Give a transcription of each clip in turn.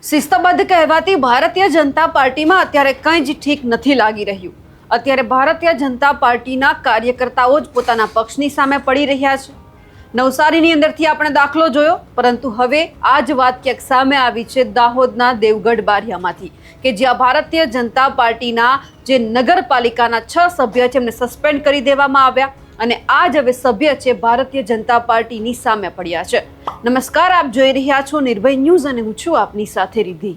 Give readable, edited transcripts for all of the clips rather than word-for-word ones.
શિસ્તબદ્ધ કહેવાતી ભારતીય જનતા પાર્ટીમાં અત્યારે કંઈ જ ઠીક નથી લાગી રહ્યું। અત્યારે ભારતીય જનતા પાર્ટીના કાર્યકર્તાઓ જ પોતાના પક્ષની સામે પડી રહ્યા છે। નવસારીની અંદરથી આપણે દાખલો જોયો, પરંતુ હવે આ જ વાત ક્યાંક સામે આવી છે દાહોદના દેવગઢ બારિયામાંથી, કે જ્યાં ભારતીય જનતા પાર્ટીના જે નગરપાલિકાના 6 સભ્ય છે એમને સસ્પેન્ડ કરી દેવામાં આવ્યા અને આ જ હવે સભ્ય છે ભારતીય જનતા પાર્ટીની સામે પડ્યા છે। નમસ્કાર, આપ જોઈ રહ્યા છો નિર્ભય ન્યૂઝ અને હું છું આપની સાથે રિદ્ધિ।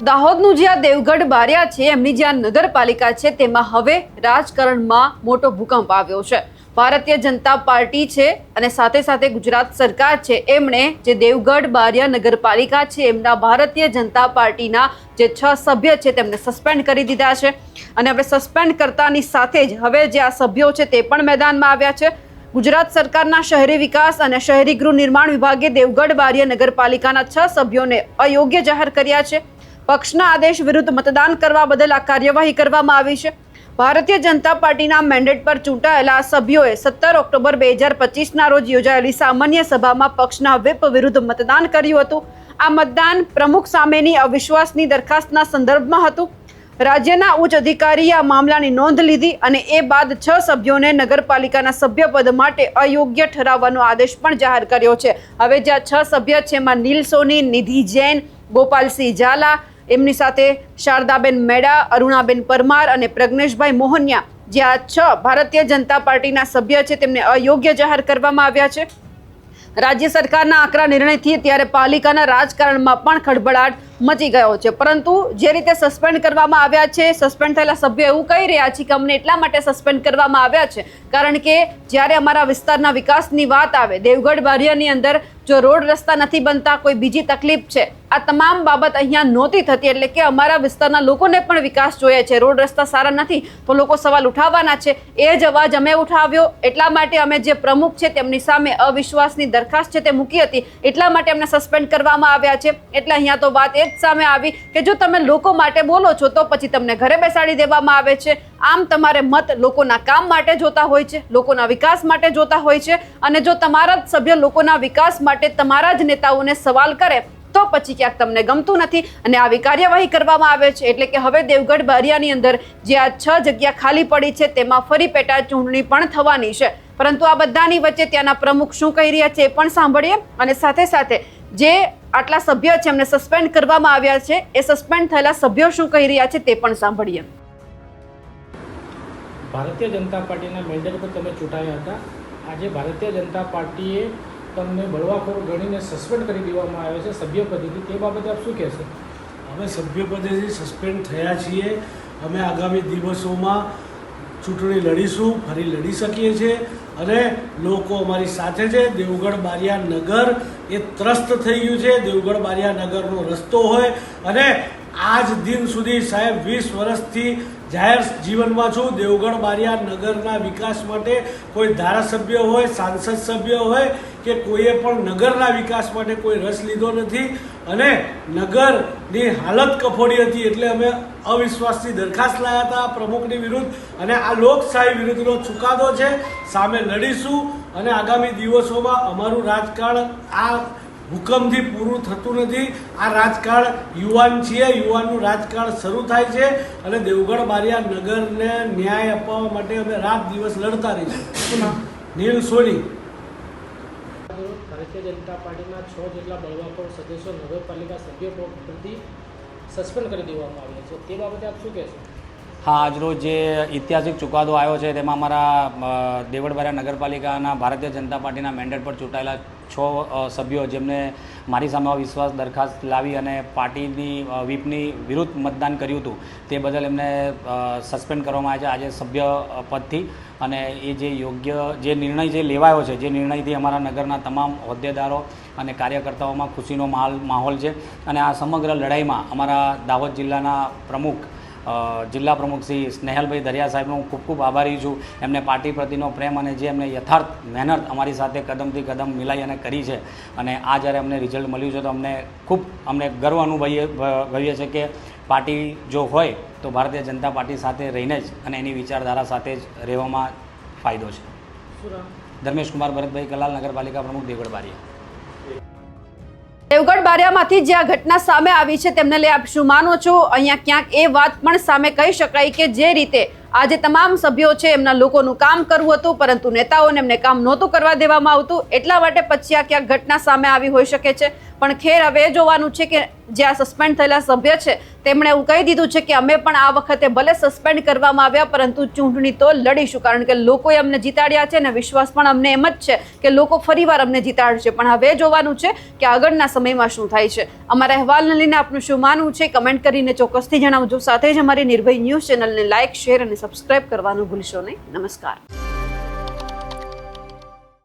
દાહોદનું જે આ દેવગઢ બારિયા છે એમની જે આ નગરપાલિકા છે તેમાં હવે રાજકારણમાં મોટો ભૂકંપ આવ્યો છે। ભારતીય જનતા પાર્ટી છે અને સાથે સાથે ગુજરાત સરકાર છે એમણે જે દેવગઢ બારિયા નગરપાલિકા છે એમના ભારતીય જનતા પાર્ટીના જે 6 સભ્ય છે તેમને સસ્પેન્ડ કરી દીધા છે અને હવે સસ્પેન્ડ કરતાની સાથે જ હવે જે આ સભ્યો છે તે પણ મેદાનમાં આવ્યા છે। ગુજરાત સરકારના શહેરી વિકાસ અને શહેરી ગૃહ નિર્માણ વિભાગે દેવગઢ બારિયા નગરપાલિકાના 6 સભ્યોને અયોગ્ય જાહેર કર્યા છે। પક્ષના આદેશ વિરુદ્ધ મતદાન કરવા બદલ આ કાર્યવાહી કરવામાં આવી છે। ભારતીય જનતા પાર્ટીના મેન્ડેટ પર ચૂંટાયેલા સભ્યોએ 17 ઓક્ટોબર 2025ના રોજ યોજાયેલી સામાન્ય સભામાં પક્ષના વ્હીપ વિરુદ્ધ મતદાન કર્યું હતું। આ મતદાન પ્રમુખ સામેની અવિશ્વાસની દરખાસ્તના સંદર્ભમાં હતું। રાજ્યના ઉચ્ચ અધિકારીએ આ મામલાની નોંધ લીધી અને એ બાદ 6 સભ્યોને નગરપાલિકાના સભ્યપદ માટે અયોગ્ય ઠરાવવાનો આદેશ પણ જાહેર કર્યો છે। હવે જે આ 6 સભ્ય છે એમાં નીલ સોની, નિધિ જૈન, ગોપાલસિંહ ઝાલા, એમની સાથે શારદાબેન મેડા, અરુણાબેન પરમાર અને પ્રજ્ઞેશભાઈ મોહનિયા, જે આ 6 ભારતીય જનતા પાર્ટીના સભ્ય છે તેમને અયોગ્ય જાહેર કરવામાં આવ્યા છે। રાજ્ય સરકારના આકરા નિર્ણયથી ત્યારે પાલિકાના રાજકારણમાં પણ ખળભળાટ મચી ગયો છે, પરંતુ જે રીતે સસ્પેન્ડ કરવામાં આવ્યા છે, સસ્પેન્ડ થયેલા સભ્યો એવું કહી રહ્યા છે કે અમને એટલા માટે સસ્પેન્ડ કરવામાં આવ્યા છે કારણ કે જ્યારે અમારા વિસ્તારના વિકાસની વાત આવે, દેવગઢ બારિયાની અંદર જો રોડ રસ્તા નથી બનતા, કોઈ બીજી તકલીફ છે, આ તમામ બાબત અહીંયા નહોતી થતી, એટલે કે અમારા વિસ્તારના લોકોને પણ વિકાસ જોઈએ છે, રોડ રસ્તા સારા નથી તો લોકો સવાલ ઉઠાવવાના છે। એ જ અવાજ અમે ઉઠાવ્યો, એટલા માટે અમે જે પ્રમુખ છે તેમની સામે અવિશ્વાસની દરખાસ્ત છે તે મૂકી હતી, એટલા માટે અમને સસ્પેન્ડ કરવામાં આવ્યા છે। એટલે અહીંયા તો વાત એ જ સામે આવી કે જો તમે લોકો માટે બોલો છો તો પછી તમને ઘરે બેસાડી દેવામાં આવે છે। આમ તમારે મત લોકોના કામ માટે જોતા હોય છે, લોકોના વિકાસ માટે જોતા હોય છે, અને જો તમારા જ સભ્ય લોકોના વિકાસ માટે તમારા જ નેતાઓને સવાલ કરે તો પછી ક્યાંક તમને ગમતું નથી અને આવી કાર્યવાહી કરવામાં આવે છે। એટલે કે હવે દેવગઢ બારિયાની અંદર જે આ 6 જગ્યા ખાલી પડી છે તેમાં ફરી પેટા ચૂંટણી પણ થવાની છે, પરંતુ આ બધાની વચ્ચે ત્યાંના પ્રમુખ શું કહી રહ્યા છે એ પણ સાંભળીએ અને સાથે સાથે જે આટલા સભ્ય છે એમને સસ્પેન્ડ કરવામાં આવ્યા છે એ સસ્પેન્ડ થયેલા સભ્યો શું કહી રહ્યા છે તે પણ સાંભળીએ। ભારતીય જનતા પાર્ટીના મેન્ડેટ પર તમે ચૂંટાયા હતા, આજે ભારતીય જનતા પાર્ટીએ તમને બળવાખોર ગણીને સસ્પેન્ડ કરી દેવામાં આવ્યો છે સભ્યપદેથી, તે બાબતે આપ શું કહેશો? અમે સભ્યપદેથી સસ્પેન્ડ થયા છીએ। અમે આગામી દિવસોમાં ચૂંટણી લડીશું, ફરી લડી શકીએ છીએ અને લોકો અમારી સાથે છે। દેવગઢ બારિયા નગર એ ત્રસ્ત થઈ ગયું છે। દેવગઢ બારિયા નગરનો રસ્તો હોય અને આજ દિન સુધી સાહેબ 20 વર્ષથી જાહેર જીવનમાં છું। દેવગઢ બારિયા નગરના વિકાસ માટે કોઈ ધારાસભ્ય હોય, સાંસદ સભ્ય હોય કે કોઈએ પણ નગરના વિકાસ માટે કોઈ રસ લીધો નથી અને નગરની હાલત કફોડી હતી, એટલે અમે અવિશ્વાસની દરખાસ્ત લાવ્યા હતા પ્રમુખની વિરુદ્ધ અને આ લોકશાહી વિરુદ્ધનો ચુકાદો છે, સામે લડીશું અને આગામી દિવસોમાં અમારું રાજકારણ આ હુકમથી પૂરું થતું નથી। આ રાજકારણ યુવાન છીએ, યુવાનનું રાજકારણ શરૂ થાય છે અને દેવગઢ બારિયા નગરને ન્યાય અપાવવા માટે અમે રાત દિવસ લડતા રહીશું। નીલ સોની। ભારતીય જનતા પાર્ટીના 6 જેટલા બળવાખોર સદસ્યો નગરપાલિકા સભ્ય પરથી સસ્પેન્ડ કરી દેવામાં આવ્યા છે, તે બાબતે આપ શું કહેશો? હા, આજરોજ જે ઐતિહાસિક ચુકાદો આવ્યો છે તેમાં અમારા દેવગઢ બારિયા નગરપાલિકાના ભારતીય જનતા પાર્ટીના મેન્ડેટ પર ચૂંટાયેલા 6 સભ્યો જેમને મારી સામે અવિશ્વાસ દરખાસ્ત લાવી અને પાર્ટીની વ્હીપની વિરુદ્ધ મતદાન કર્યું હતું તે બદલ એમને સસ્પેન્ડ કરવામાં આવ્યા છે આજે સભ્ય પદથી। અને એ જે યોગ્ય જે નિર્ણય જે લેવાયો છે, જે નિર્ણયથી અમારા નગરના તમામ હોદ્દેદારો અને કાર્યકર્તાઓમાં ખુશીનો માહોલ છે અને આ સમગ્ર લડાઈમાં અમારા દાહોદ જિલ્લાના પ્રમુખ જિલ્લા પ્રમુખ શ્રી સ્નેહલભાઈ દરિયા સાહેબનો હું ખૂબ ખૂબ આભારી છું। એમને પાર્ટી પ્રતિનો પ્રેમ અને જે એમને યથાર્થ મહેનત અમારી સાથે કદમથી કદમ મિલાઈ અને કરી છે અને આ જ્યારે અમને રિઝલ્ટ મળ્યું છે તો અમને ગર્વ અનુભવીએ છીએ કે પાર્ટી જો હોય તો ભારતીય જનતા પાર્ટી સાથે રહીને જ અને એની વિચારધારા સાથે જ રહેવામાં ફાયદો છે। ધર્મેશ કુમાર ભરતભાઈ કલાલ, નગરપાલિકા પ્રમુખ, દેવગઢ બારિયા। દેવગઢ બારિયામાંથી જે આ ઘટના સામે આવી છે તેમને લઈ આપ શું માનો છો? અહીંયા ક્યાંક એ વાત પણ સામે કહી શકાય કે જે રીતે આજે તમામ સભ્યો છે એમના લોકોનું કામ કરવું હતું, પરંતુ નેતાઓને એમને કામ નહોતું કરવા દેવામાં આવતું, એટલા માટે પછી આ ક્યાંક ઘટના સામે આવી હોઈ શકે છે. પણ ખેર હવે એ જોવાનું છે કે જે આ સસ્પેન્ડ થયેલા સભ્ય છે તેમણે એવું કહી દીધું છે કે અમે પણ આ વખતે ભલે સસ્પેન્ડ કરવામાં આવ્યા પરંતુ ચૂંટણી તો લડીશું, કારણ કે લોકોએ અમને જીતાડ્યા છે અને વિશ્વાસ પણ અમને એમ જ છે કે લોકો ફરીવાર અમને જીતાડશે. પણ હવે જોવાનું છે કે આગળના સમયમાં શું થાય છે. અમારા અહેવાલને લઈને આપનું શું માનવું છે કમેન્ટ કરીને ચોક્કસથી જણાવજો. સાથે જ અમારી નિર્ભય ન્યૂઝ ચેનલને લાઇક, શેર અને સબસ્ક્રાઇબ કરવાનું ભૂલશો નહીં. નમસ્કાર.